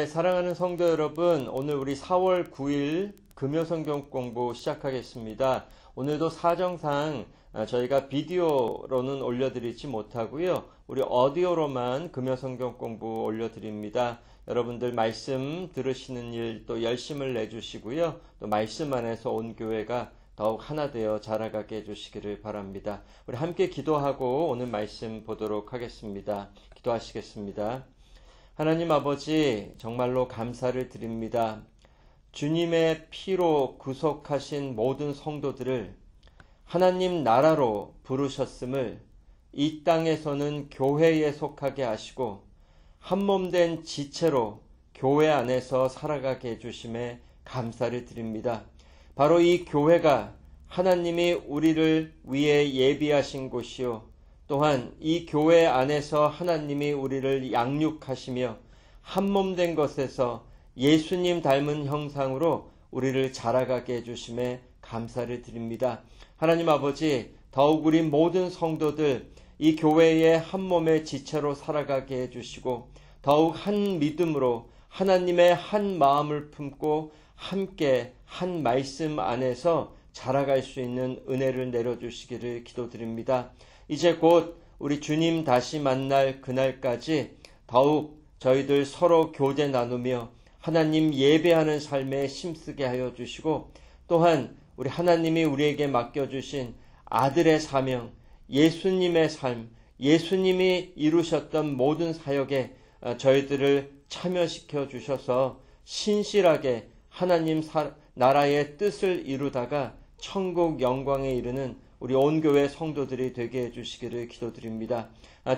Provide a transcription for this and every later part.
사랑하는 성도 여러분, 오늘 우리 4월 9일 금요성경 공부 시작하겠습니다. 오늘도 사정상 저희가 비디오로는 올려드리지 못하고요. 우리 오디오로만 금요성경 공부 올려드립니다. 여러분들 말씀 들으시는 일 또 열심을 내주시고요. 또 말씀 안에서 온 교회가 더욱 하나 되어 자라가게 해주시기를 바랍니다. 우리 함께 기도하고 오늘 말씀 보도록 하겠습니다. 기도하시겠습니다. 하나님 아버지, 정말로 감사를 드립니다. 주님의 피로 구속하신 모든 성도들을 하나님 나라로 부르셨음을 이 땅에서는 교회에 속하게 하시고 한몸된 지체로 교회 안에서 살아가게 해주심에 감사를 드립니다. 바로 이 교회가 하나님이 우리를 위해 예비하신 곳이요, 또한 이 교회 안에서 하나님이 우리를 양육하시며 한몸된 것에서 예수님 닮은 형상으로 우리를 자라가게 해주심에 감사를 드립니다. 하나님 아버지, 더욱 우리 모든 성도들 이 교회의 한몸의 지체로 살아가게 해주시고 더욱 한 믿음으로 하나님의 한 마음을 품고 함께 한 말씀 안에서 자라갈 수 있는 은혜를 내려주시기를 기도드립니다. 이제 곧 우리 주님 다시 만날 그날까지 더욱 저희들 서로 교제 나누며 하나님 예배하는 삶에 힘쓰게 하여 주시고, 또한 우리 하나님이 우리에게 맡겨주신 아들의 사명, 예수님의 삶, 예수님이 이루셨던 모든 사역에 저희들을 참여시켜 주셔서 신실하게 하나님 나라의 뜻을 이루다가 천국 영광에 이르는 우리 온 교회 성도들이 되게 해주시기를 기도드립니다.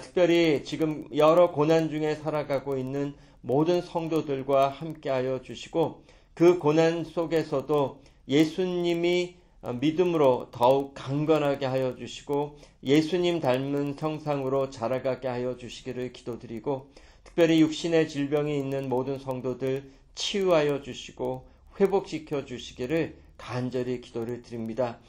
특별히 지금 여러 고난 중에 살아가고 있는 모든 성도들과 함께하여 주시고 그 고난 속에서도 예수님이 믿음으로 더욱 강건하게 하여 주시고 예수님 닮은 형상으로 자라가게 하여 주시기를 기도드리고, 특별히 육신의 질병이 있는 모든 성도들 치유하여 주시고 회복시켜 주시기를 간절히 기도를 드립니다.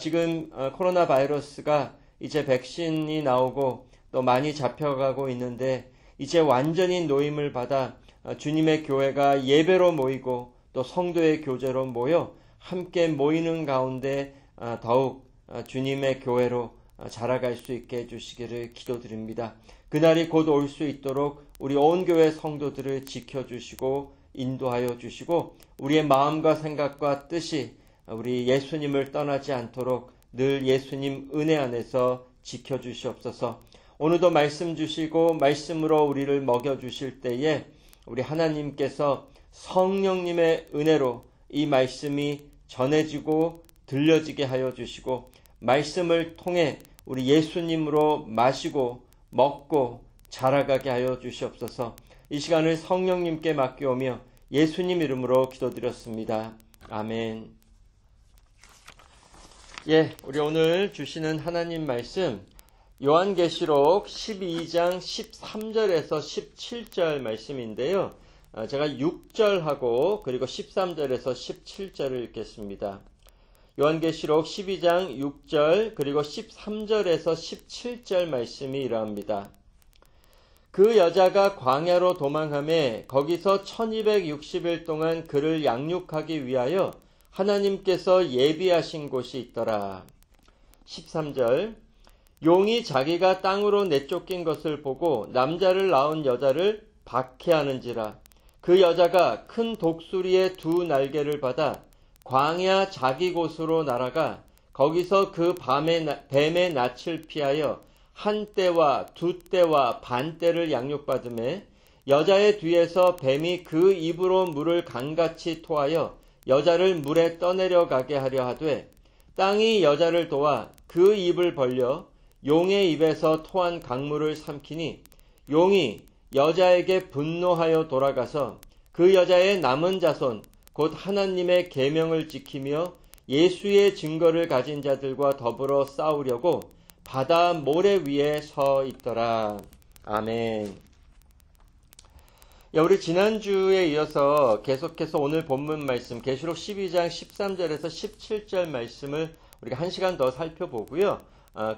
지금 코로나 바이러스가 이제 백신이 나오고 또 많이 잡혀가고 있는데 이제 완전히 노임을 받아 주님의 교회가 예배로 모이고 또 성도의 교제로 모여 함께 모이는 가운데 더욱 주님의 교회로 자라갈 수 있게 해주시기를 기도드립니다. 그날이 곧 올 수 있도록 우리 온 교회 성도들을 지켜주시고 인도하여 주시고 우리의 마음과 생각과 뜻이 우리 예수님을 떠나지 않도록 늘 예수님 은혜 안에서 지켜주시옵소서. 오늘도 말씀 주시고 말씀으로 우리를 먹여주실 때에 우리 하나님께서 성령님의 은혜로 이 말씀이 전해지고 들려지게 하여 주시고 말씀을 통해 우리 예수님으로 마시고 먹고 자라가게 하여 주시옵소서. 이 시간을 성령님께 맡겨오며 예수님 이름으로 기도드렸습니다. 아멘. 우리 오늘 주시는 하나님 말씀 요한계시록 12장 13절에서 17절 말씀인데요. 제가 6절하고 그리고 13절에서 17절을 읽겠습니다. 요한계시록 12장 6절 그리고 13절에서 17절 말씀이 이러합니다. 그 여자가 광야로 도망하매 거기서 1260일 동안 그를 양육하기 위하여 하나님께서 예비하신 곳이 있더라. 13절 용이 자기가 땅으로 내쫓긴 것을 보고 남자를 낳은 여자를 박해하는지라. 그 여자가 큰 독수리의 두 날개를 받아 광야 자기 곳으로 날아가 거기서 그 뱀의 낯을 피하여 한 떼와 두 떼와 반 떼를 양육받으매 여자의 뒤에서 뱀이 그 입으로 물을 강같이 토하여 여자를 물에 떠내려가게 하려 하되 땅이 여자를 도와 그 입을 벌려 용의 입에서 토한 강물을 삼키니 용이 여자에게 분노하여 돌아가서 그 여자의 남은 자손 곧 하나님의 계명을 지키며 예수의 증거를 가진 자들과 더불어 싸우려고 바다 모래 위에 서 있더라. 아멘. 우리 지난주에 이어서 계속해서 오늘 본문 말씀 계시록 12장 13절에서 17절 말씀을 우리가 1시간 더 살펴보고요.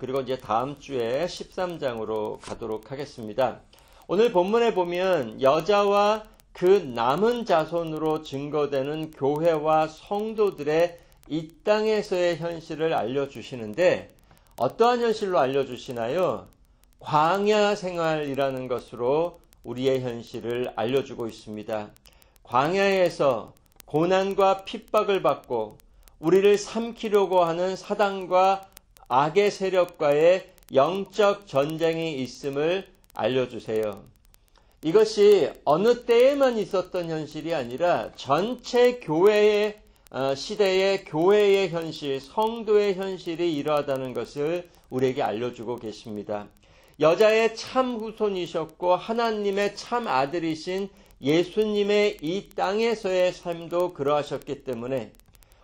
그리고 이제 다음 주에 13장으로 가도록 하겠습니다. 오늘 본문에 보면 여자와 그 남은 자손으로 증거되는 교회와 성도들의 이 땅에서의 현실을 알려주시는데 어떠한 현실로 알려주시나요? 광야 생활이라는 것으로 우리의 현실을 알려주고 있습니다. 광야에서 고난과 핍박을 받고 우리를 삼키려고 하는 사단과 악의 세력과의 영적 전쟁이 있음을 알려주세요. 이것이 어느 때에만 있었던 현실이 아니라 전체 교회의 시대의 교회의 현실, 성도의 현실이 이러하다는 것을 우리에게 알려주고 계십니다. 여자의 참 후손이셨고 하나님의 참 아들이신 예수님의 이 땅에서의 삶도 그러하셨기 때문에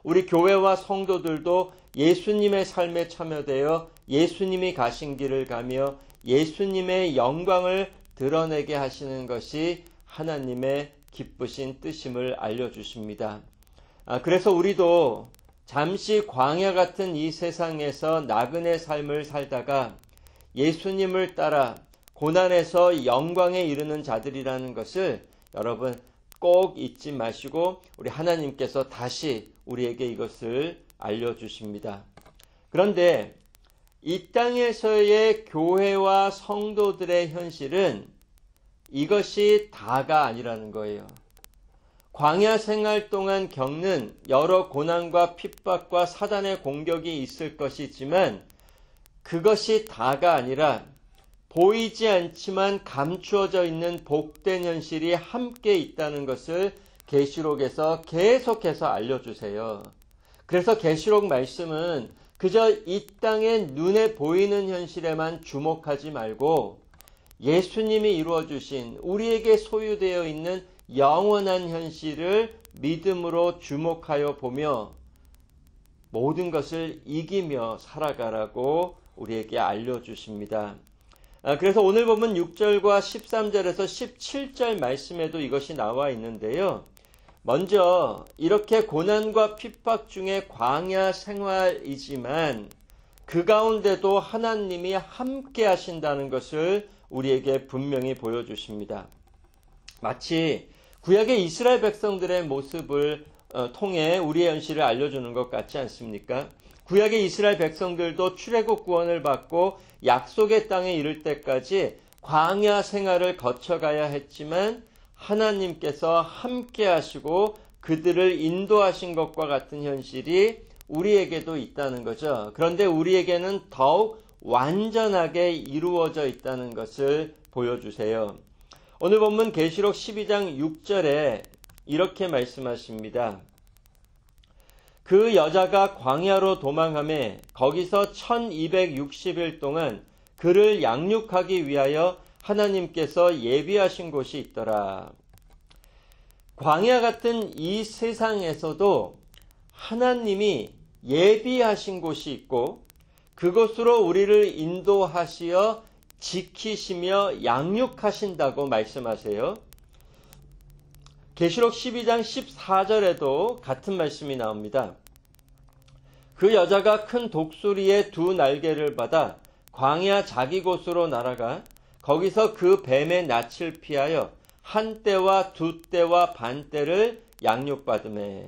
우리 교회와 성도들도 예수님의 삶에 참여되어 예수님이 가신 길을 가며 예수님의 영광을 드러내게 하시는 것이 하나님의 기쁘신 뜻임을 알려주십니다. 그래서 우리도 잠시 광야 같은 이 세상에서 나그네 삶을 살다가 예수님을 따라 고난에서 영광에 이르는 자들이라는 것을 여러분 꼭 잊지 마시고 우리 하나님께서 다시 우리에게 이것을 알려주십니다. 그런데 이 땅에서의 교회와 성도들의 현실은 이것이 다가 아니라는 거예요. 광야 생활 동안 겪는 여러 고난과 핍박과 사단의 공격이 있을 것이지만 그것이 다가 아니라 보이지 않지만 감추어져 있는 복된 현실이 함께 있다는 것을 계시록에서 계속해서 알려주세요. 그래서 계시록 말씀은 그저 이 땅의 눈에 보이는 현실에만 주목하지 말고 예수님이 이루어주신 우리에게 소유되어 있는 영원한 현실을 믿음으로 주목하여 보며 모든 것을 이기며 살아가라고 우리에게 알려주십니다. 그래서 오늘 보면 6절과 13절에서 17절 말씀에도 이것이 나와 있는데요. 먼저 이렇게 고난과 핍박 중에 광야 생활이지만 그 가운데도 하나님이 함께 하신다는 것을 우리에게 분명히 보여주십니다. 마치 구약의 이스라엘 백성들의 모습을 통해 우리의 현실을 알려주는 것 같지 않습니까? 구약의 이스라엘 백성들도 출애굽 구원을 받고 약속의 땅에 이를 때까지 광야 생활을 거쳐가야 했지만 하나님께서 함께 하시고 그들을 인도하신 것과 같은 현실이 우리에게도 있다는 거죠. 그런데 우리에게는 더욱 완전하게 이루어져 있다는 것을 보여주세요. 오늘 본문 계시록 12장 6절에 이렇게 말씀하십니다. 그 여자가 광야로 도망하매 거기서 1260일 동안 그를 양육하기 위하여 하나님께서 예비하신 곳이 있더라. 광야 같은 이 세상에서도 하나님이 예비하신 곳이 있고 그곳으로 우리를 인도하시어 지키시며 양육하신다고 말씀하세요. 계시록 12장 14절에도 같은 말씀이 나옵니다. 그 여자가 큰 독수리의 두 날개를 받아 광야 자기 곳으로 날아가 거기서 그 뱀의 낯을 피하여 한 때와 두 때와 반 때를 양육받으매.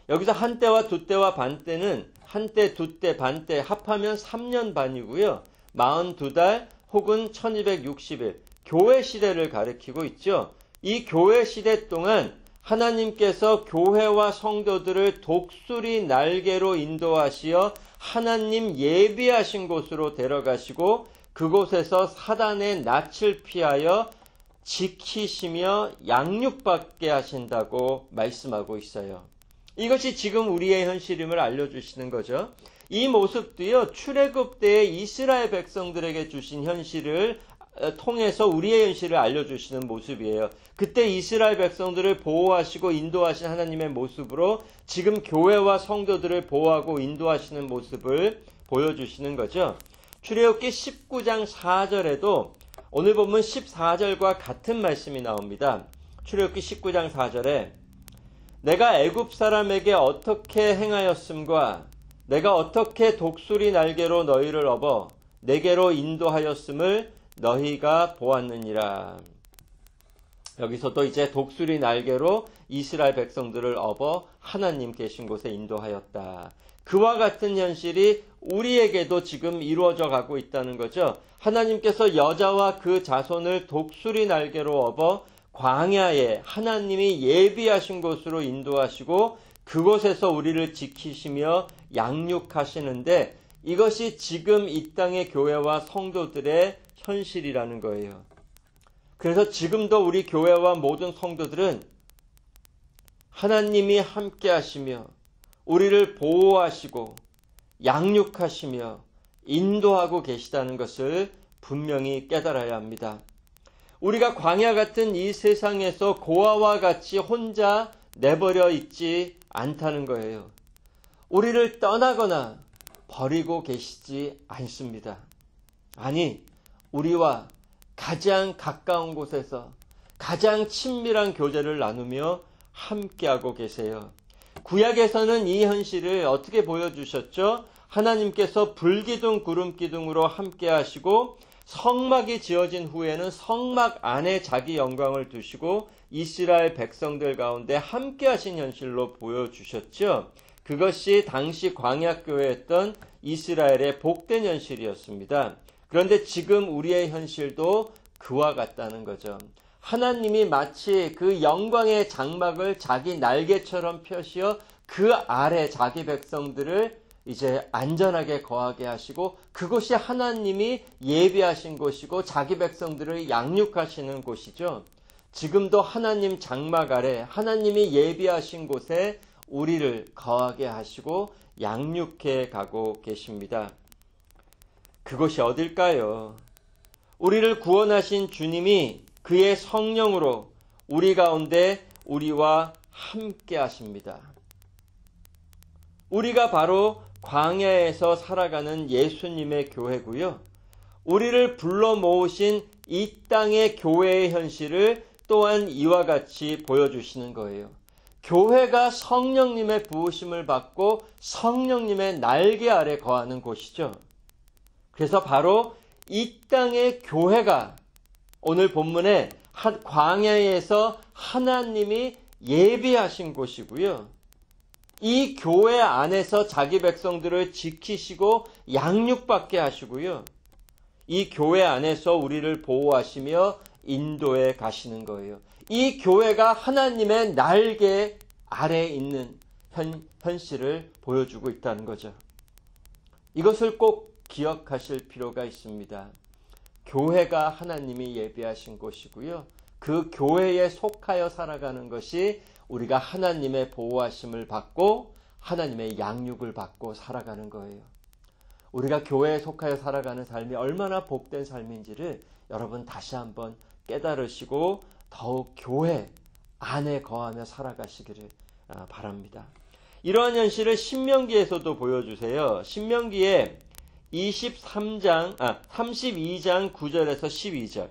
여기서 한 때와 두 때와 반 때는 한 때, 두 때, 반 때 합하면 3년 반이고요. 42달 혹은 1260일 교회 시대를 가리키고 있죠. 이 교회 시대 동안 하나님께서 교회와 성도들을 독수리 날개로 인도하시어 하나님 예비하신 곳으로 데려가시고 그곳에서 사단의 낯을 피하여 지키시며 양육받게 하신다고 말씀하고 있어요. 이것이 지금 우리의 현실임을 알려주시는 거죠. 이 모습도요, 출애굽 때에 이스라엘 백성들에게 주신 현실을 통해서 우리의 현실을 알려주시는 모습이에요. 그때 이스라엘 백성들을 보호하시고 인도하신 하나님의 모습으로 지금 교회와 성도들을 보호하고 인도하시는 모습을 보여주시는 거죠. 출애굽기 19장 4절에도 오늘 보면 14절과 같은 말씀이 나옵니다. 출애굽기 19장 4절에 내가 애굽 사람에게 어떻게 행하였음과 내가 어떻게 독수리 날개로 너희를 업어 내게로 인도하였음을 너희가 보았느니라. 여기서도 이제 독수리 날개로 이스라엘 백성들을 업어 하나님 계신 곳에 인도하였다. 그와 같은 현실이 우리에게도 지금 이루어져 가고 있다는 거죠. 하나님께서 여자와 그 자손을 독수리 날개로 업어 광야에 하나님이 예비하신 곳으로 인도하시고 그곳에서 우리를 지키시며 양육하시는데 이것이 지금 이 땅의 교회와 성도들의 현실이라는 거예요. 그래서 지금도 우리 교회와 모든 성도들은 하나님이 함께 하시며 우리를 보호하시고 양육하시며 인도하고 계시다는 것을 분명히 깨달아야 합니다. 우리가 광야 같은 이 세상에서 고아와 같이 혼자 내버려 있지 않다는 거예요. 우리를 떠나거나 버리고 계시지 않습니다. 아니, 우리와 가장 가까운 곳에서 가장 친밀한 교제를 나누며 함께하고 계세요. 구약에서는 이 현실을 어떻게 보여주셨죠? 하나님께서 불기둥 구름기둥으로 함께 하시고 성막이 지어진 후에는 성막 안에 자기 영광을 두시고 이스라엘 백성들 가운데 함께 하신 현실로 보여주셨죠. 그것이 당시 광야교회였던 이스라엘의 복된 현실이었습니다. 그런데 지금 우리의 현실도 그와 같다는 거죠. 하나님이 마치 그 영광의 장막을 자기 날개처럼 펴시어 그 아래 자기 백성들을 이제 안전하게 거하게 하시고 그곳이 하나님이 예비하신 곳이고 자기 백성들을 양육하시는 곳이죠. 지금도 하나님 장막 아래 하나님이 예비하신 곳에 우리를 거하게 하시고 양육해 가고 계십니다. 그것이 어딜까요? 우리를 구원하신 주님이 그의 성령으로 우리 가운데 우리와 함께 하십니다. 우리가 바로 광야에서 살아가는 예수님의 교회고요. 우리를 불러 모으신 이 땅의 교회의 현실을 또한 이와 같이 보여주시는 거예요. 교회가 성령님의 부으심을 받고 성령님의 날개 아래 거하는 곳이죠. 그래서 바로 이 땅의 교회가 오늘 본문에 광야에서 하나님이 예비하신 곳이고요. 이 교회 안에서 자기 백성들을 지키시고 양육받게 하시고요. 이 교회 안에서 우리를 보호하시며 인도해 가시는 거예요. 이 교회가 하나님의 날개 아래에 있는 현실을 보여주고 있다는 거죠. 이것을 꼭 기억하실 필요가 있습니다. 교회가 하나님이 예비하신 곳이고요. 그 교회에 속하여 살아가는 것이 우리가 하나님의 보호하심을 받고 하나님의 양육을 받고 살아가는 거예요. 우리가 교회에 속하여 살아가는 삶이 얼마나 복된 삶인지를 여러분 다시 한번 깨달으시고 더욱 교회 안에 거하며 살아가시기를 바랍니다. 이러한 현실을 신명기에서도 보여주세요. 신명기에 32장 9절에서 12절.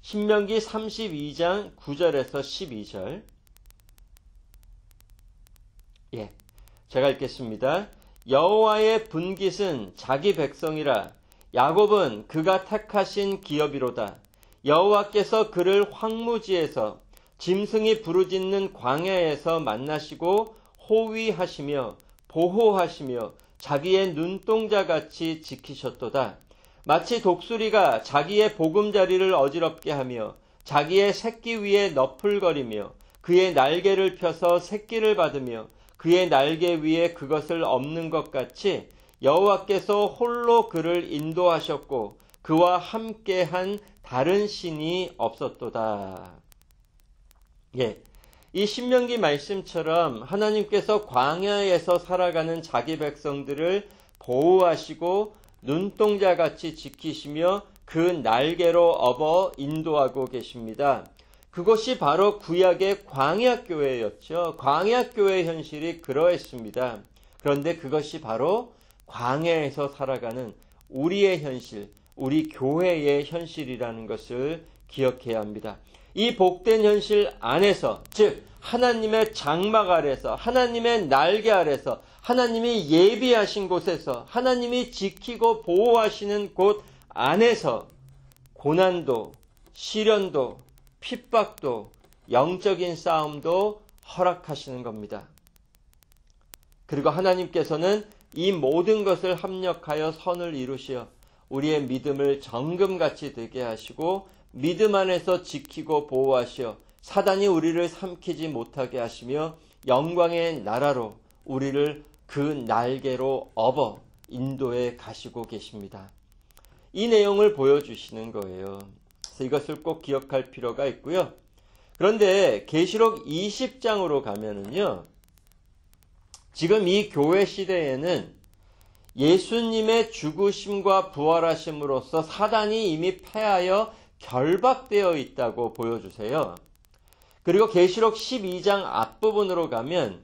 신명기 32장 9절에서 12절. 제가 읽겠습니다. 여호와의 분깃은 자기 백성이라. 야곱은 그가 택하신 기업이로다. 여호와께서 그를 황무지에서 짐승이 부르짖는 광야에서 만나시고 호위하시며 보호하시며 자기의 눈동자같이 지키셨도다. 마치 독수리가 자기의 보금자리를 어지럽게 하며 자기의 새끼 위에 너풀거리며 그의 날개를 펴서 새끼를 받으며 그의 날개 위에 그것을 엎는 것 같이 여호와께서 홀로 그를 인도하셨고 그와 함께한 다른 신이 없었도다. 이 신명기 말씀처럼 하나님께서 광야에서 살아가는 자기 백성들을 보호하시고 눈동자같이 지키시며 그 날개로 업어 인도하고 계십니다. 그것이 바로 구약의 광야교회였죠. 광야교회 현실이 그러했습니다. 그런데 그것이 바로 광야에서 살아가는 우리의 현실, 우리 교회의 현실이라는 것을 기억해야 합니다. 이 복된 현실 안에서, 즉 하나님의 장막 아래서, 하나님의 날개 아래서, 하나님이 예비하신 곳에서, 하나님이 지키고 보호하시는 곳 안에서 고난도, 시련도, 핍박도 영적인 싸움도 허락하시는 겁니다. 그리고 하나님께서는 이 모든 것을 합력하여 선을 이루시어 우리의 믿음을 정금같이 되게 하시고 믿음 안에서 지키고 보호하시어 사단이 우리를 삼키지 못하게 하시며 영광의 나라로 우리를 그 날개로 업어 인도해 가시고 계십니다. 이 내용을 보여주시는 거예요. 그래서 이것을 꼭 기억할 필요가 있고요. 그런데 계시록 20장으로 가면은요, 지금 이 교회 시대에는 예수님의 죽으심과 부활하심으로써 사단이 이미 패하여 결박되어 있다고 보여주세요. 그리고 계시록 12장 앞부분으로 가면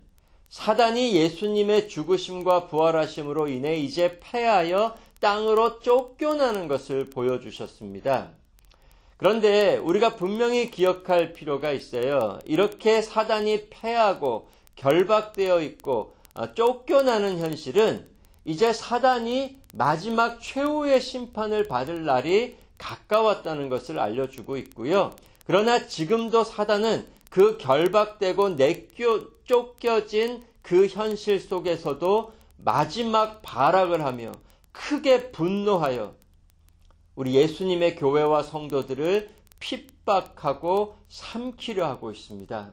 사단이 예수님의 죽으심과 부활하심으로 인해 이제 패하여 땅으로 쫓겨나는 것을 보여주셨습니다. 그런데 우리가 분명히 기억할 필요가 있어요. 이렇게 사단이 패하고 결박되어 있고 쫓겨나는 현실은 이제 사단이 마지막 최후의 심판을 받을 날이 가까웠다는 것을 알려주고 있고요. 그러나 지금도 사단은 그 결박되고 쫓겨진 그 현실 속에서도 마지막 발악을 하며 크게 분노하여 우리 예수님의 교회와 성도들을 핍박하고 삼키려 하고 있습니다.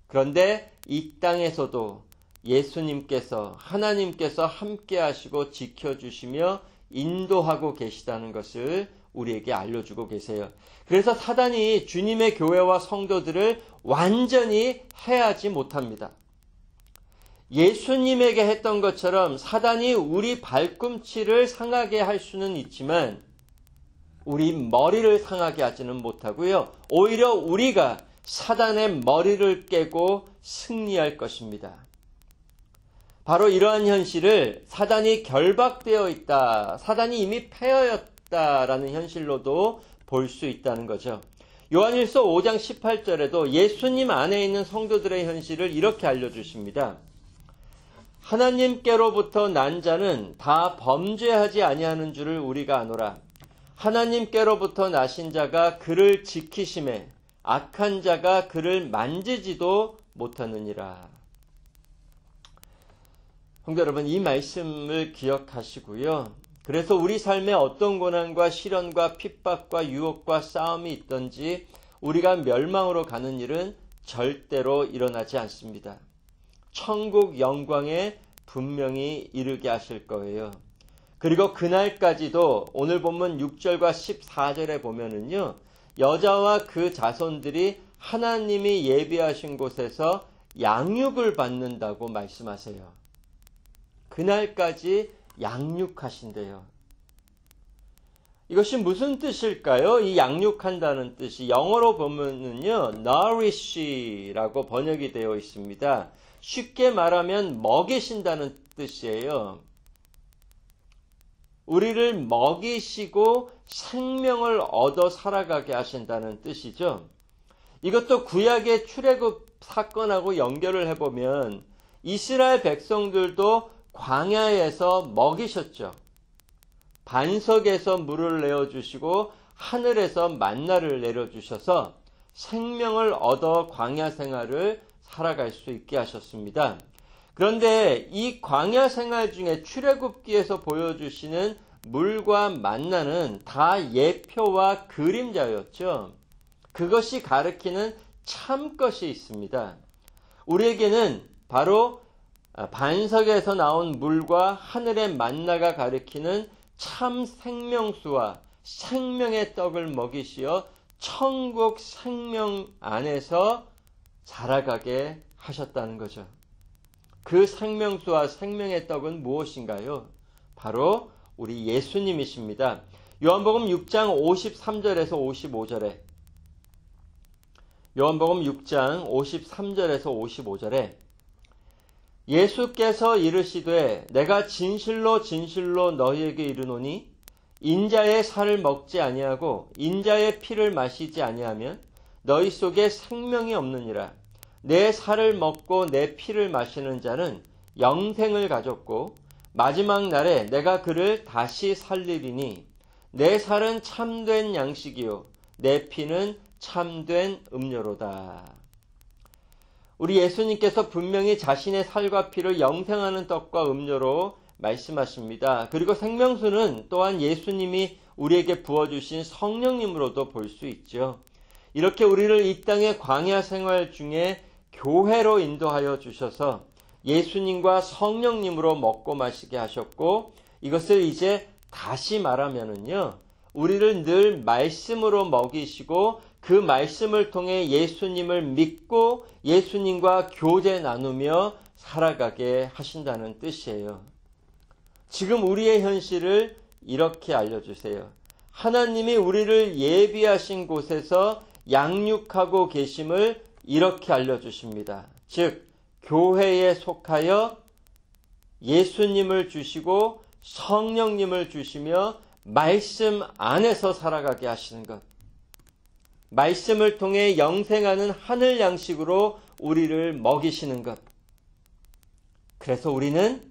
그런데 이 땅에서도 예수님께서 하나님께서 함께 하시고 지켜주시며 인도하고 계시다는 것을 우리에게 알려주고 계세요. 그래서 사단이 주님의 교회와 성도들을 완전히 해하지 못합니다. 예수님에게 했던 것처럼 사단이 우리 발꿈치를 상하게 할 수는 있지만 우리 머리를 상하게 하지는 못하고요. 오히려 우리가 사단의 머리를 깨고 승리할 것입니다. 바로 이러한 현실을 사단이 결박되어 있다, 사단이 이미 패하였다라는 현실로도 볼 수 있다는 거죠. 요한일서 5장 18절에도 예수님 안에 있는 성도들의 현실을 이렇게 알려주십니다. 하나님께로부터 난 자는 다 범죄하지 아니하는 줄을 우리가 아노라. 하나님께로부터 나신 자가 그를 지키심에 악한 자가 그를 만지지도 못하느니라. 성도 여러분, 이 말씀을 기억하시고요. 그래서 우리 삶에 어떤 고난과 시련과 핍박과 유혹과 싸움이 있든지 우리가 멸망으로 가는 일은 절대로 일어나지 않습니다. 천국 영광에 분명히 이르게 하실 거예요. 그리고 그날까지도 오늘 본문 6절과 14절에 보면은요, 여자와 그 자손들이 하나님이 예비하신 곳에서 양육을 받는다고 말씀하세요. 그날까지 양육하신대요. 이것이 무슨 뜻일까요? 이 양육한다는 뜻이 영어로 보면은요, nourish라고 번역이 되어 있습니다. 쉽게 말하면 먹이신다는 뜻이에요. 우리를 먹이시고 생명을 얻어 살아가게 하신다는 뜻이죠. 이것도 구약의 출애굽 사건하고 연결을 해보면 이스라엘 백성들도 광야에서 먹이셨죠. 반석에서 물을 내어주시고 하늘에서 만나를 내려주셔서 생명을 얻어 광야 생활을 살아갈 수 있게 하셨습니다. 그런데 이 광야 생활 중에 출애굽기에서 보여주시는 물과 만나는 다 예표와 그림자였죠. 그것이 가리키는 참 것이 있습니다. 우리에게는 바로 반석에서 나온 물과 하늘의 만나가 가리키는 참 생명수와 생명의 떡을 먹이시어 천국 생명 안에서 살아가게 하셨다는 거죠. 그 생명수와 생명의 떡은 무엇인가요? 바로 우리 예수님이십니다. 요한복음 6장 53절에서 55절에 요한복음 6장 53절에서 55절에 예수께서 이르시되 내가 진실로 진실로 너희에게 이르노니 인자의 살을 먹지 아니하고 인자의 피를 마시지 아니하면 너희 속에 생명이 없느니라. 내 살을 먹고 내 피를 마시는 자는 영생을 가졌고 마지막 날에 내가 그를 다시 살리리니 내 살은 참된 양식이요 내 피는 참된 음료로다. 우리 예수님께서 분명히 자신의 살과 피를 영생하는 떡과 음료로 말씀하십니다. 그리고 생명수는 또한 예수님이 우리에게 부어주신 성령님으로도 볼 수 있죠. 이렇게 우리를 이 땅의 광야 생활 중에 교회로 인도하여 주셔서 예수님과 성령님으로 먹고 마시게 하셨고, 이것을 이제 다시 말하면은요, 우리를 늘 말씀으로 먹이시고 그 말씀을 통해 예수님을 믿고 예수님과 교제 나누며 살아가게 하신다는 뜻이에요. 지금 우리의 현실을 이렇게 알려주세요. 하나님이 우리를 예비하신 곳에서 양육하고 계심을 이렇게 알려주십니다. 즉, 교회에 속하여 예수님을 주시고 성령님을 주시며 말씀 안에서 살아가게 하시는 것. 말씀을 통해 영생하는 하늘 양식으로 우리를 먹이시는 것. 그래서 우리는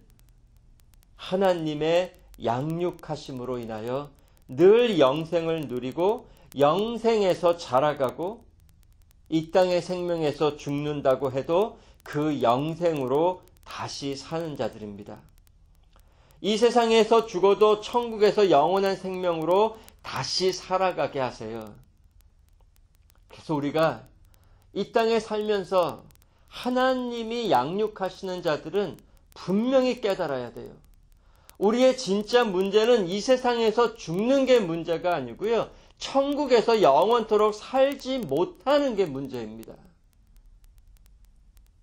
하나님의 양육하심으로 인하여 늘 영생을 누리고 영생에서 자라가고 이 땅의 생명에서 죽는다고 해도 그 영생으로 다시 사는 자들입니다. 이 세상에서 죽어도 천국에서 영원한 생명으로 다시 살아가게 하세요. 그래서 우리가 이 땅에 살면서 하나님이 양육하시는 자들은 분명히 깨달아야 돼요. 우리의 진짜 문제는 이 세상에서 죽는 게 문제가 아니고요, 천국에서 영원토록 살지 못하는 게 문제입니다.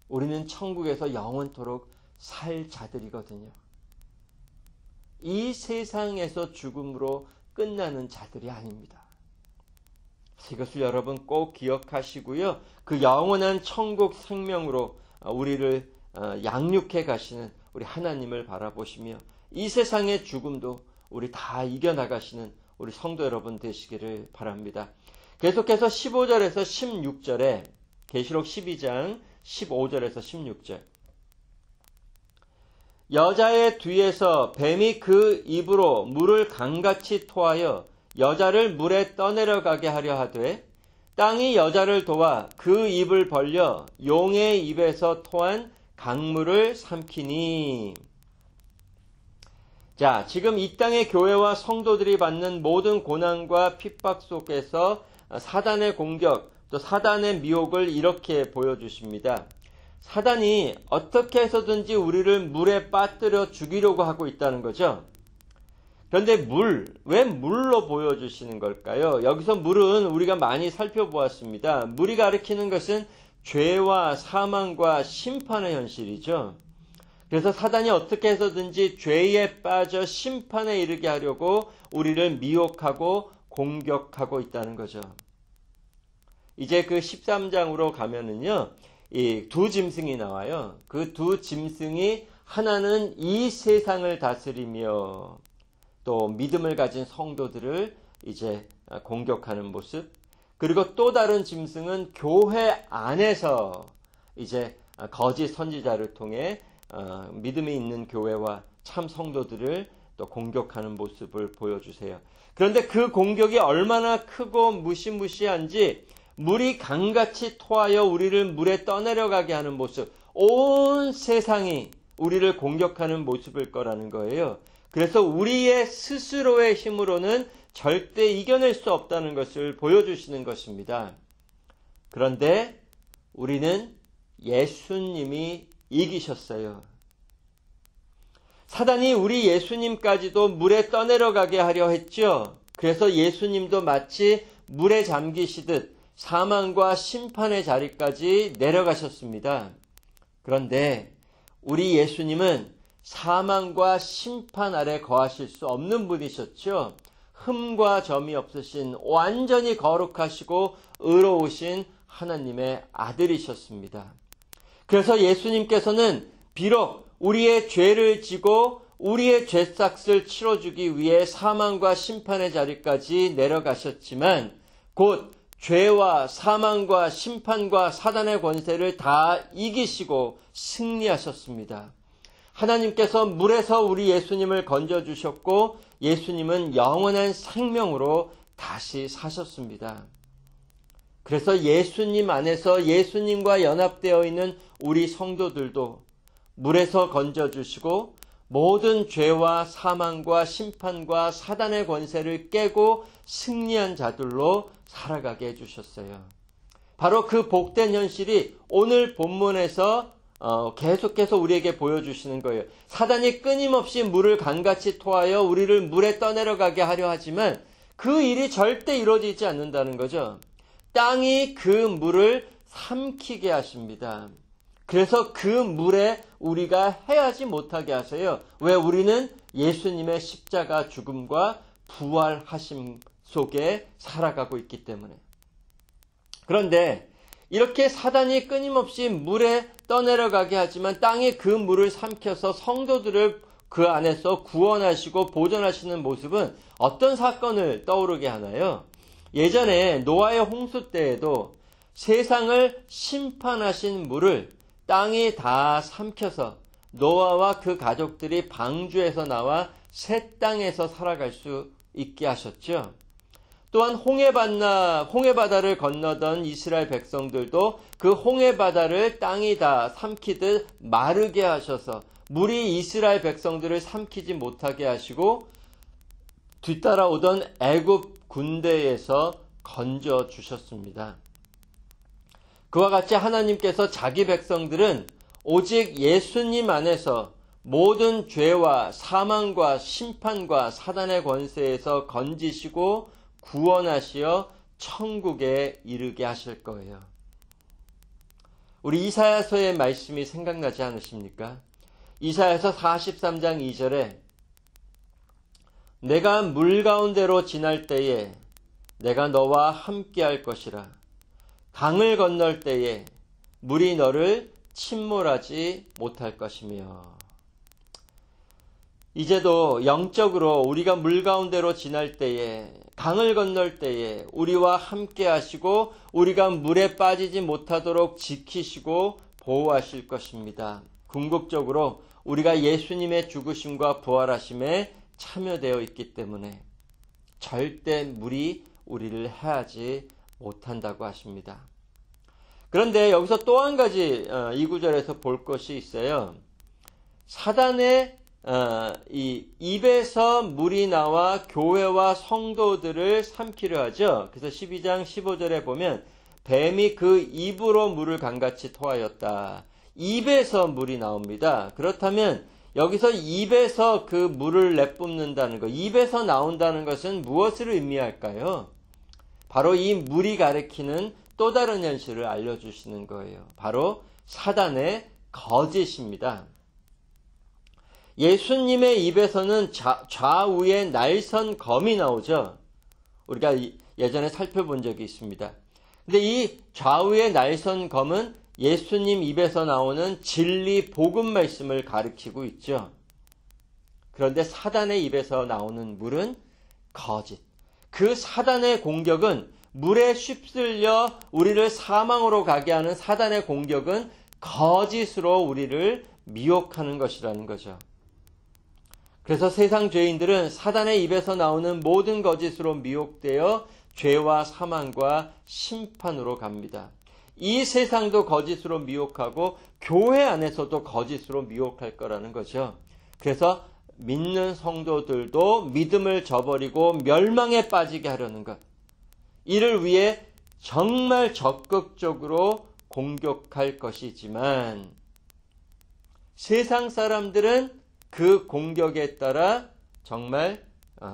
우리는 천국에서 영원토록 살 자들이거든요. 이 세상에서 죽음으로 끝나는 자들이 아닙니다. 이것을 여러분 꼭 기억하시고요. 그 영원한 천국 생명으로 우리를 양육해 가시는 우리 하나님을 바라보시며 이 세상의 죽음도 우리 다 이겨나가시는 우리 성도 여러분 되시기를 바랍니다. 계속해서 15절에서 16절에 계시록 12장 15절에서 16절. 여자의 뒤에서 뱀이 그 입으로 물을 강같이 토하여 여자를 물에 떠내려가게 하려 하되 땅이 여자를 도와 그 입을 벌려 용의 입에서 토한 강물을 삼키니. 자, 지금 이 땅의 교회와 성도들이 받는 모든 고난과 핍박 속에서 사단의 공격, 또 사단의 미혹을 이렇게 보여주십니다. 사단이 어떻게 해서든지 우리를 물에 빠뜨려 죽이려고 하고 있다는 거죠. 그런데 왜 물로 보여주시는 걸까요? 여기서 물은 우리가 많이 살펴보았습니다. 물이 가리키는 것은 죄와 사망과 심판의 현실이죠. 그래서 사단이 어떻게 해서든지 죄에 빠져 심판에 이르게 하려고 우리를 미혹하고 공격하고 있다는 거죠. 이제 그 13장으로 가면은요, 이 두 짐승이 나와요. 그 두 짐승이 하나는 이 세상을 다스리며 또 믿음을 가진 성도들을 이제 공격하는 모습, 그리고 또 다른 짐승은 교회 안에서 이제 거짓 선지자를 통해 믿음이 있는 교회와 참 성도들을 또 공격하는 모습을 보여주세요. 그런데 그 공격이 얼마나 크고 무시무시한지 물이 강같이 토하여 우리를 물에 떠내려가게 하는 모습, 온 세상이 우리를 공격하는 모습일 거라는 거예요. 그래서 우리의 스스로의 힘으로는 절대 이겨낼 수 없다는 것을 보여주시는 것입니다. 그런데 우리는 예수님이 이기셨어요. 사단이 우리 예수님까지도 물에 떠내려가게 하려 했죠. 그래서 예수님도 마치 물에 잠기시듯 사망과 심판의 자리까지 내려가셨습니다. 그런데 우리 예수님은 사망과 심판 아래 거하실 수 없는 분이셨죠. 흠과 점이 없으신 완전히 거룩하시고 의로우신 하나님의 아들이셨습니다. 그래서 예수님께서는 비록 우리의 죄를 지고 우리의 죄싹을 치러주기 위해 사망과 심판의 자리까지 내려가셨지만 곧 죄와 사망과 심판과 사단의 권세를 다 이기시고 승리하셨습니다. 하나님께서 물에서 우리 예수님을 건져주셨고 예수님은 영원한 생명으로 다시 사셨습니다. 그래서 예수님 안에서 예수님과 연합되어 있는 우리 성도들도 물에서 건져주시고 모든 죄와 사망과 심판과 사단의 권세를 깨고 승리한 자들로 살아가게 해주셨어요. 바로 그 복된 현실이 오늘 본문에서 계속해서 우리에게 보여주시는 거예요. 사단이 끊임없이 물을 강같이 토하여 우리를 물에 떠내려가게 하려 하지만 그 일이 절대 이루어지지 않는다는 거죠. 땅이 그 물을 삼키게 하십니다. 그래서 그 물에 우리가 헤하지 못하게 하세요. 왜? 우리는 예수님의 십자가 죽음과 부활하심 속에 살아가고 있기 때문에. 그런데 이렇게 사단이 끊임없이 물에 떠내려가게 하지만 땅이 그 물을 삼켜서 성도들을 그 안에서 구원하시고 보존하시는 모습은 어떤 사건을 떠오르게 하나요? 예전에 노아의 홍수 때에도 세상을 심판하신 물을 땅이 다 삼켜서 노아와 그 가족들이 방주에서 나와 새 땅에서 살아갈 수 있게 하셨죠. 또한 홍해바다를 건너던 이스라엘 백성들도 그 홍해바다를 땅이 다 삼키듯 마르게 하셔서 물이 이스라엘 백성들을 삼키지 못하게 하시고 뒤따라오던 애굽 군대에서 건져 주셨습니다. 그와 같이 하나님께서 자기 백성들은 오직 예수님 안에서 모든 죄와 사망과 심판과 사단의 권세에서 건지시고 구원하시어 천국에 이르게 하실 거예요. 우리 이사야서의 말씀이 생각나지 않으십니까? 이사야서 43장 2절에 내가 물 가운데로 지날 때에 내가 너와 함께 할 것이라. 강을 건널 때에 물이 너를 침몰하지 못할 것이며. 이제도 영적으로 우리가 물 가운데로 지날 때에 강을 건널 때에 우리와 함께 하시고 우리가 물에 빠지지 못하도록 지키시고 보호하실 것입니다. 궁극적으로 우리가 예수님의 죽으심과 부활하심에 참여되어 있기 때문에 절대 물이 우리를 해하지 못한다고 하십니다. 그런데 여기서 또 한 가지 이 구절에서 볼 것이 있어요. 사단의 이 입에서 물이 나와 교회와 성도들을 삼키려 하죠. 그래서 12장 15절에 보면 뱀이 그 입으로 물을 강같이 토하였다. 입에서 물이 나옵니다. 그렇다면 여기서 입에서 그 물을 내뿜는다는 것, 입에서 나온다는 것은 무엇을 의미할까요? 바로 이 물이 가리키는 또 다른 현실을 알려주시는 거예요. 바로 사단의 거짓입니다. 예수님의 입에서는 좌우에 날선 검이 나오죠. 우리가 예전에 살펴본 적이 있습니다. 근데 이 좌우에 날선 검은 예수님 입에서 나오는 진리 복음 말씀을 가리키고 있죠. 그런데 사단의 입에서 나오는 물은 거짓. 그 사단의 공격은 물에 휩쓸려 우리를 사망으로 가게 하는 사단의 공격은 거짓으로 우리를 미혹하는 것이라는 거죠. 그래서 세상 죄인들은 사단의 입에서 나오는 모든 거짓으로 미혹되어 죄와 사망과 심판으로 갑니다. 이 세상도 거짓으로 미혹하고 교회 안에서도 거짓으로 미혹할 거라는 거죠. 그래서 믿는 성도들도 믿음을 저버리고 멸망에 빠지게 하려는 것. 이를 위해 정말 적극적으로 공격할 것이지만 세상 사람들은 그 공격에 따라 정말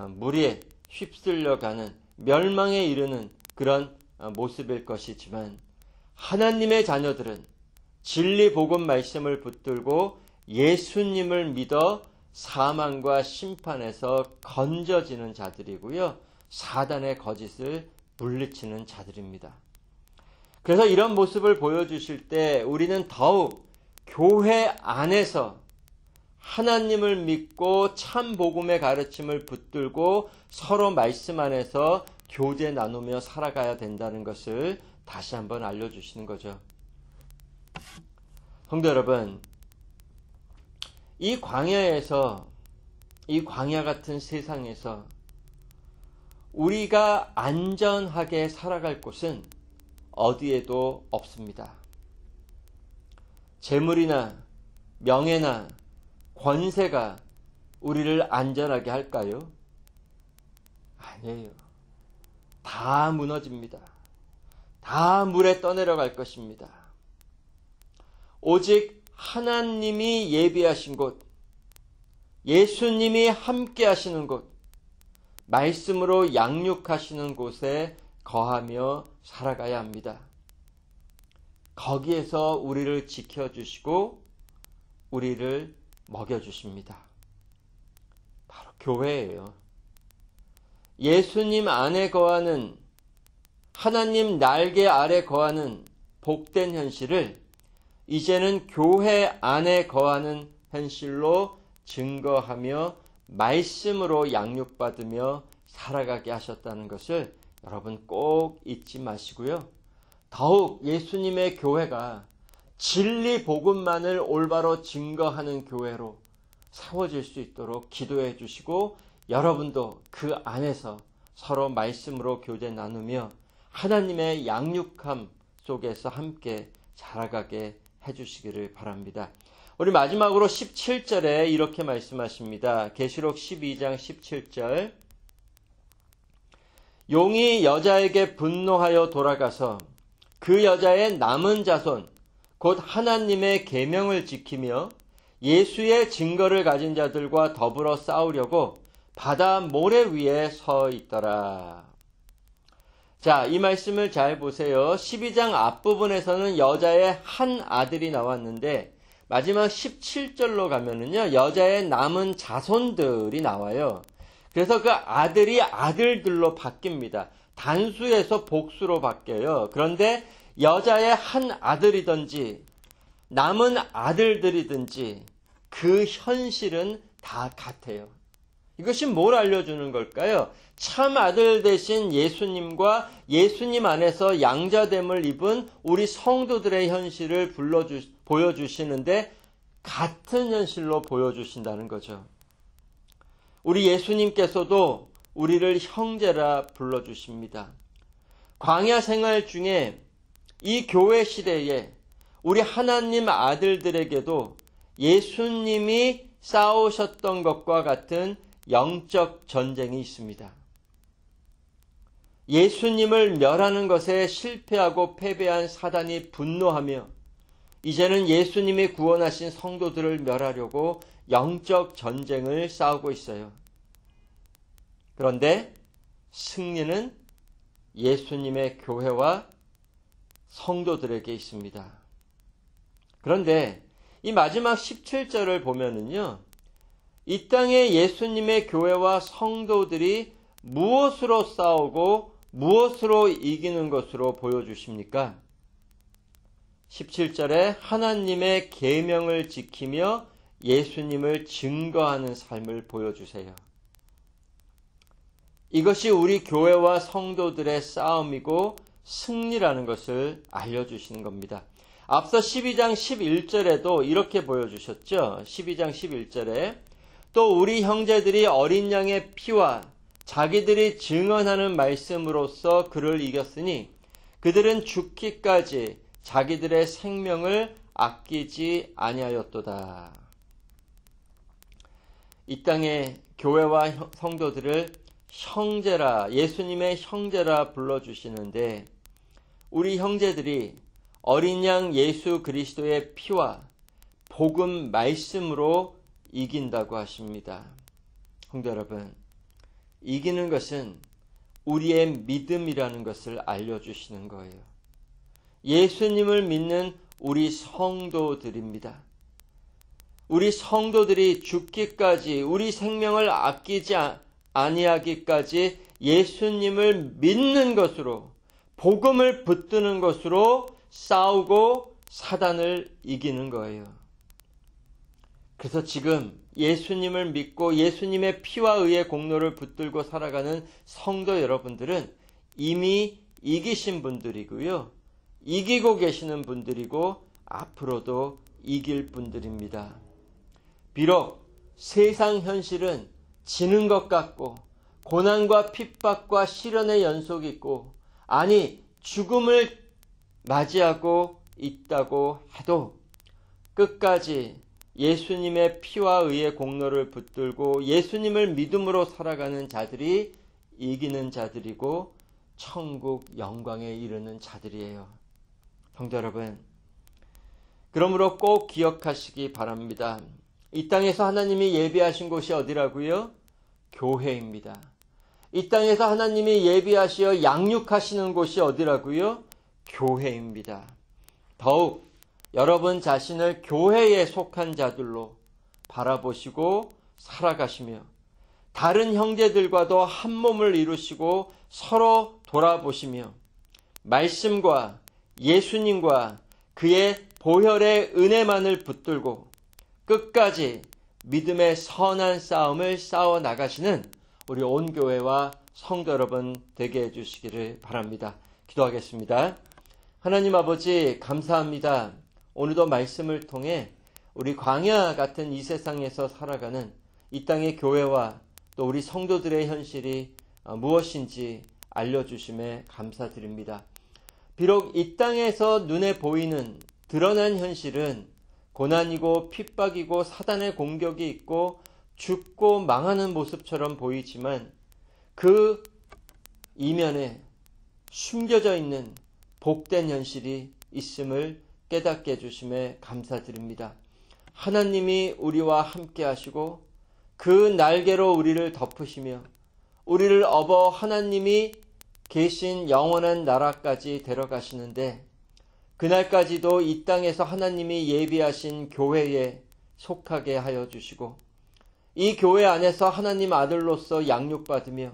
물에 휩쓸려가는 멸망에 이르는 그런 모습일 것이지만 하나님의 자녀들은 진리 복음 말씀을 붙들고 예수님을 믿어 사망과 심판에서 건져지는 자들이고요. 사단의 거짓을 물리치는 자들입니다. 그래서 이런 모습을 보여주실 때 우리는 더욱 교회 안에서 하나님을 믿고 참 복음의 가르침을 붙들고 서로 말씀 안에서 교제 나누며 살아가야 된다는 것을 다시 한번 알려주시는 거죠. 성도 여러분, 이 광야에서, 이 광야 같은 세상에서 우리가 안전하게 살아갈 곳은 어디에도 없습니다. 재물이나 명예나 권세가 우리를 안전하게 할까요? 아니에요. 다 무너집니다. 다 물에 떠내려갈 것입니다. 오직 하나님이 예비하신 곳, 예수님이 함께 하시는 곳, 말씀으로 양육하시는 곳에 거하며 살아가야 합니다. 거기에서 우리를 지켜주시고 우리를 먹여주십니다. 바로 교회예요. 예수님 안에 거하는, 하나님 날개 아래 거하는 복된 현실을 이제는 교회 안에 거하는 현실로 증거하며 말씀으로 양육받으며 살아가게 하셨다는 것을 여러분 꼭 잊지 마시고요. 더욱 예수님의 교회가 진리 복음만을 올바로 증거하는 교회로 세워질 수 있도록 기도해 주시고, 여러분도 그 안에서 서로 말씀으로 교제 나누며 하나님의 양육함 속에서 함께 자라가게 해주시기를 바랍니다. 우리 마지막으로 17절에 이렇게 말씀하십니다. 계시록 12장 17절. 용이 여자에게 분노하여 돌아가서 그 여자의 남은 자손 곧 하나님의 계명을 지키며 예수의 증거를 가진 자들과 더불어 싸우려고 바다 모래 위에 서 있더라. 자, 이 말씀을 잘 보세요. 12장 앞부분에서는 여자의 한 아들이 나왔는데 마지막 17절로 가면은요, 여자의 남은 자손들이 나와요. 그래서 그 아들이 아들들로 바뀝니다. 단수에서 복수로 바뀌어요. 그런데 여자의 한 아들이든지 남은 아들들이든지 그 현실은 다 같아요. 이것이 뭘 알려주는 걸까요? 참 아들 되신 예수님과 예수님 안에서 양자됨을 입은 우리 성도들의 현실을 보여주시는데 같은 현실로 보여주신다는 거죠. 우리 예수님께서도 우리를 형제라 불러주십니다. 광야 생활 중에 이 교회 시대에 우리 하나님 아들들에게도 예수님이 싸우셨던 것과 같은 영적 전쟁이 있습니다. 예수님을 멸하는 것에 실패하고 패배한 사단이 분노하며 이제는 예수님이 구원하신 성도들을 멸하려고 영적 전쟁을 싸우고 있어요. 그런데 승리는 예수님의 교회와 성도들에게 있습니다. 그런데 이 마지막 17절을 보면은요, 이 땅에 예수님의 교회와 성도들이 무엇으로 싸우고 무엇으로 이기는 것으로 보여주십니까? 17절에 하나님의 계명을 지키며 예수님을 증거하는 삶을 보여주세요. 이것이 우리 교회와 성도들의 싸움이고 승리라는 것을 알려주시는 겁니다. 앞서 12장 11절에도 이렇게 보여주셨죠. 12장 11절에 또 우리 형제들이 어린 양의 피와 자기들이 증언하는 말씀으로써 그를 이겼으니 그들은 죽기까지 자기들의 생명을 아끼지 아니하였도다. 이 땅의 교회와 성도들을 형제라, 예수님의 형제라 불러주시는데 우리 형제들이 어린 양 예수 그리스도의 피와 복음 말씀으로 이긴다고 하십니다. 성도 여러분, 이기는 것은 우리의 믿음이라는 것을 알려주시는 거예요. 예수님을 믿는 우리 성도들입니다. 우리 성도들이 죽기까지 우리 생명을 아끼지 아니하기까지 예수님을 믿는 것으로, 복음을 붙드는 것으로 싸우고 사단을 이기는 거예요. 그래서 지금 예수님을 믿고 예수님의 피와 의의 공로를 붙들고 살아가는 성도 여러분들은 이미 이기신 분들이고요. 이기고 계시는 분들이고 앞으로도 이길 분들입니다. 비록 세상 현실은 지는 것 같고 고난과 핍박과 시련의 연속이 있고, 아니 죽음을 맞이하고 있다고 해도 끝까지 예수님의 피와 의의 공로를 붙들고 예수님을 믿음으로 살아가는 자들이 이기는 자들이고 천국 영광에 이르는 자들이에요. 성도 여러분, 그러므로 꼭 기억하시기 바랍니다. 이 땅에서 하나님이 예비하신 곳이 어디라고요? 교회입니다. 이 땅에서 하나님이 예비하시어 양육하시는 곳이 어디라고요? 교회입니다. 더욱 여러분 자신을 교회에 속한 자들로 바라보시고 살아가시며 다른 형제들과도 한 몸을 이루시고 서로 돌아보시며 말씀과 예수님과 그의 보혈의 은혜만을 붙들고 끝까지 믿음의 선한 싸움을 싸워 나가시는 우리 온 교회와 성도 여러분 되게 해주시기를 바랍니다. 기도하겠습니다. 하나님 아버지 감사합니다. 오늘도 말씀을 통해 우리 광야 같은 이 세상에서 살아가는 이 땅의 교회와 또 우리 성도들의 현실이 무엇인지 알려주심에 감사드립니다. 비록 이 땅에서 눈에 보이는 드러난 현실은 고난이고 핍박이고 사단의 공격이 있고 죽고 망하는 모습처럼 보이지만 그 이면에 숨겨져 있는 복된 현실이 있음을 깨닫게 해주심에 감사드립니다. 하나님이 우리와 함께 하시고 그 날개로 우리를 덮으시며 우리를 업어 하나님이 계신 영원한 나라까지 데려가시는데 그날까지도 이 땅에서 하나님이 예비하신 교회에 속하게 하여 주시고 이 교회 안에서 하나님 아들로서 양육받으며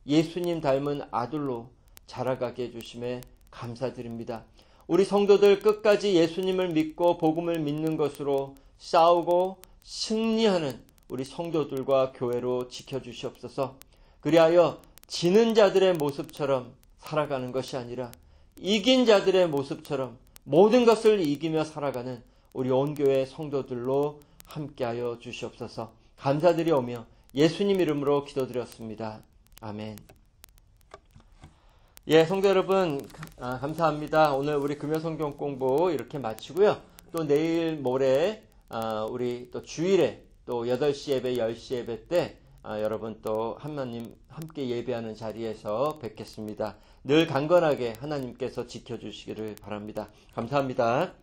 예수님 닮은 아들로 자라가게 해주심에 감사드립니다. 우리 성도들 끝까지 예수님을 믿고 복음을 믿는 것으로 싸우고 승리하는 우리 성도들과 교회로 지켜주시옵소서. 그리하여 지는 자들의 모습처럼 살아가는 것이 아니라 이긴 자들의 모습처럼 모든 것을 이기며 살아가는 우리 온 교회 성도들로 함께하여 주시옵소서. 감사드리오며 예수님 이름으로 기도드렸습니다. 아멘. 예, 성도 여러분 감사합니다. 오늘 우리 금요성경 공부 이렇게 마치고요. 또 내일 모레 우리 또 주일에 또 8시 예배, 10시 예배 때 여러분 또 하나님 함께 예배하는 자리에서 뵙겠습니다. 늘 강건하게 하나님께서 지켜주시기를 바랍니다. 감사합니다.